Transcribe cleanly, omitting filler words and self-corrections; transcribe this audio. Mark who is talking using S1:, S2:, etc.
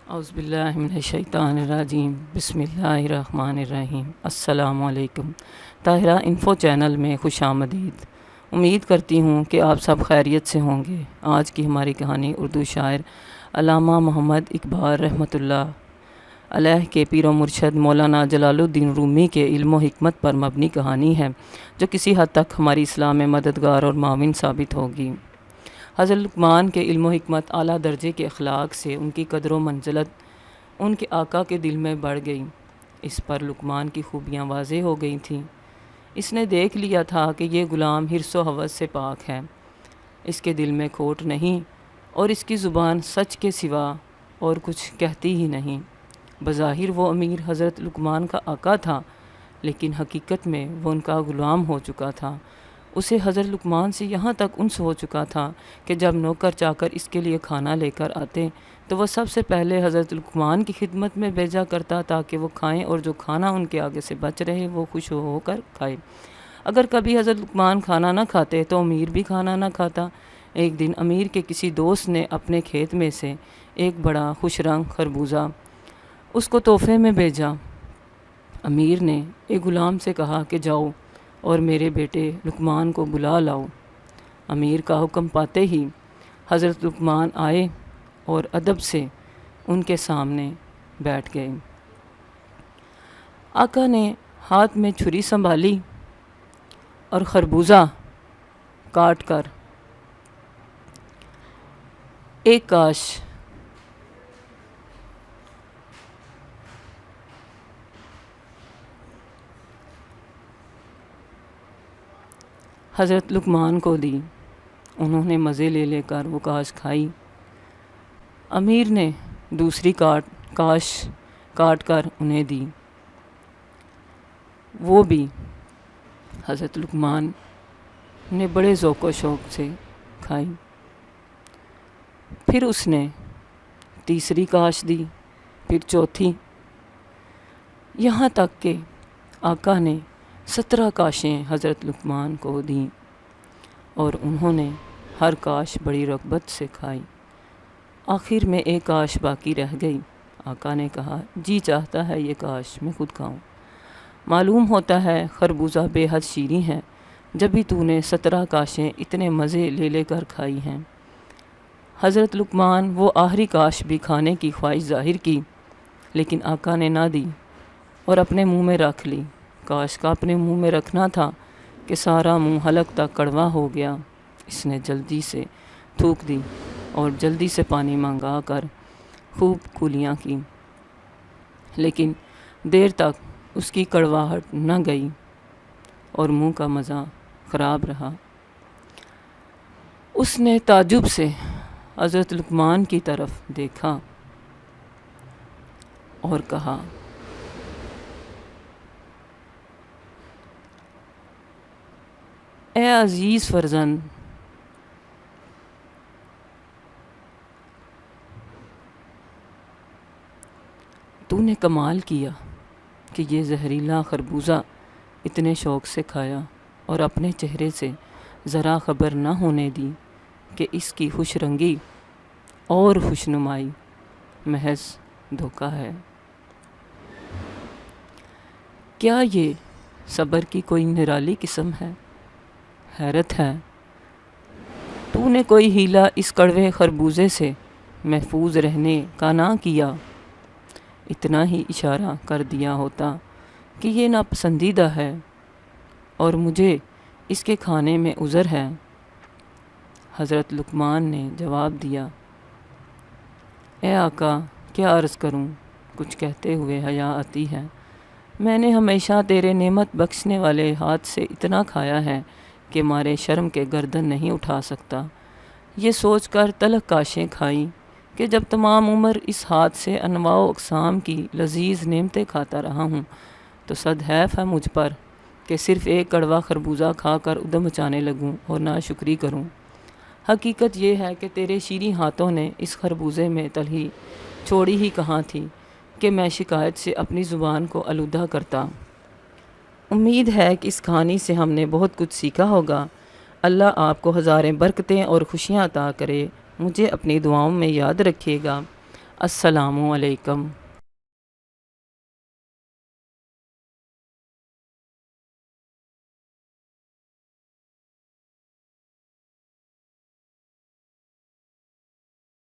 S1: اعوذ باللہ من الشیطان الرجیم بسم اللہ الرحمن الرحیم السلام علیکم۔ طاہرہ انفو چینل میں خوش آمدید۔ امید کرتی ہوں کہ آپ سب خیریت سے ہوں گے۔ آج کی ہماری کہانی اردو شاعر علامہ محمد اقبال رحمۃ اللہ علیہ کے پیر و مرشد مولانا جلال الدین رومی کے علم و حکمت پر مبنی کہانی ہے، جو کسی حد تک ہماری اصلاح میں مددگار اور معاون ثابت ہوگی۔ حضرت لقمان کے علم و حکمت اعلیٰ درجے کے اخلاق سے ان کی قدر و منزلت ان کے آقا کے دل میں بڑھ گئی۔ اس پر لقمان کی خوبیاں واضح ہو گئی تھیں۔ اس نے دیکھ لیا تھا کہ یہ غلام حرص و ہوس سے پاک ہے، اس کے دل میں کھوٹ نہیں اور اس کی زبان سچ کے سوا اور کچھ کہتی ہی نہیں۔ بظاہر وہ امیر حضرت لقمان کا آقا تھا، لیکن حقیقت میں وہ ان کا غلام ہو چکا تھا۔ اسے حضرت لقمان سے یہاں تک انس ہو چکا تھا کہ جب نوکر چاکر اس کے لیے کھانا لے کر آتے تو وہ سب سے پہلے حضرت لقمان کی خدمت میں بھیجا کرتا تاکہ وہ کھائیں، اور جو کھانا ان کے آگے سے بچ رہے وہ خوش ہو کر کھائے۔ اگر کبھی حضرت لقمان کھانا نہ کھاتے تو امیر بھی کھانا نہ کھاتا۔ ایک دن امیر کے کسی دوست نے اپنے کھیت میں سے ایک بڑا خوش رنگ خربوزہ اس کو تحفے میں بھیجا۔ امیر نے ایک غلام سے کہا کہ جاؤ اور میرے بیٹے لقمان کو بلا لاؤ۔ امیر کا حکم پاتے ہی حضرت لقمان آئے اور ادب سے ان کے سامنے بیٹھ گئے۔ آقا نے ہاتھ میں چھری سنبھالی اور خربوزہ کاٹ کر ایک کاش حضرت لقمان کو دی۔ انہوں نے مزے لے لے کر وہ کاش کھائی۔ امیر نے دوسری کاش کاٹ کر انہیں دی، وہ بھی حضرت لقمان نے بڑے ذوق و شوق سے کھائی۔ پھر اس نے تیسری کاش دی، پھر چوتھی، یہاں تک کہ آقا نے 17 کاشیں حضرت لقمان کو دیں اور انہوں نے ہر کاش بڑی رغبت سے کھائی۔ آخر میں ایک کاش باقی رہ گئی۔ آقا نے کہا، جی چاہتا ہے یہ کاش میں خود کھاؤں۔ معلوم ہوتا ہے خربوزہ بے حد شیریں ہے، جب بھی تو نے 17 کاشیں اتنے مزے لے لے کر کھائی ہیں۔ حضرت لقمان وہ آخری کاش بھی کھانے کی خواہش ظاہر کی، لیکن آقا نے نہ دی اور اپنے منہ میں رکھ لی۔ کاش کا اپنے منہ میں رکھنا تھا کہ سارا منہ حلق تک کڑوا ہو گیا۔ اس نے جلدی سے تھوک دی اور جلدی سے پانی منگا کر خوب کولیاں کی، لیکن دیر تک اس کی کڑواہٹ نہ گئی اور منہ کا مزہ خراب رہا۔ اس نے تعجب سے حضرت لقمان کی طرف دیکھا اور کہا، اے عزیز فرزند، تو نے کمال کیا کہ یہ زہریلا خربوزہ اتنے شوق سے کھایا اور اپنے چہرے سے ذرا خبر نہ ہونے دی کہ اس کی خوش رنگی اور خوشنمائی محض دھوکہ ہے۔ کیا یہ صبر کی کوئی نرالی قسم ہے؟ حیرت ہے، تو نے کوئی ہیلا اس کڑوے خربوزے سے محفوظ رہنے کا نہ کیا۔ اتنا ہی اشارہ کر دیا ہوتا کہ یہ ناپسندیدہ ہے اور مجھے اس کے کھانے میں عذر ہے۔ حضرت لقمان نے جواب دیا، اے آقا کیا عرض کروں، کچھ کہتے ہوئے حیا آتی ہے۔ میں نے ہمیشہ تیرے نعمت بخشنے والے ہاتھ سے اتنا کھایا ہے کہ مارے شرم کے گردن نہیں اٹھا سکتا۔ یہ سوچ کر تلخ کاشیں کھائیں کہ جب تمام عمر اس ہاتھ سے انواع و اقسام کی لذیذ نعمتیں کھاتا رہا ہوں تو صد حیف ہے مجھ پر کہ صرف ایک کڑوا خربوزہ کھا کر ادھم مچانے لگوں اور ناشکری کروں۔ حقیقت یہ ہے کہ تیرے شیریں ہاتھوں نے اس خربوزے میں تلخی چھوڑی ہی کہاں تھی کہ میں شکایت سے اپنی زبان کو آلودہ کرتا۔ امید ہے کہ اس کہانی سے ہم نے بہت کچھ سیکھا ہوگا۔ اللہ آپ کو ہزاریں برکتیں اور خوشیاں عطا کرے۔ مجھے اپنی دعاؤں میں یاد رکھیے گا۔ السلام علیکم۔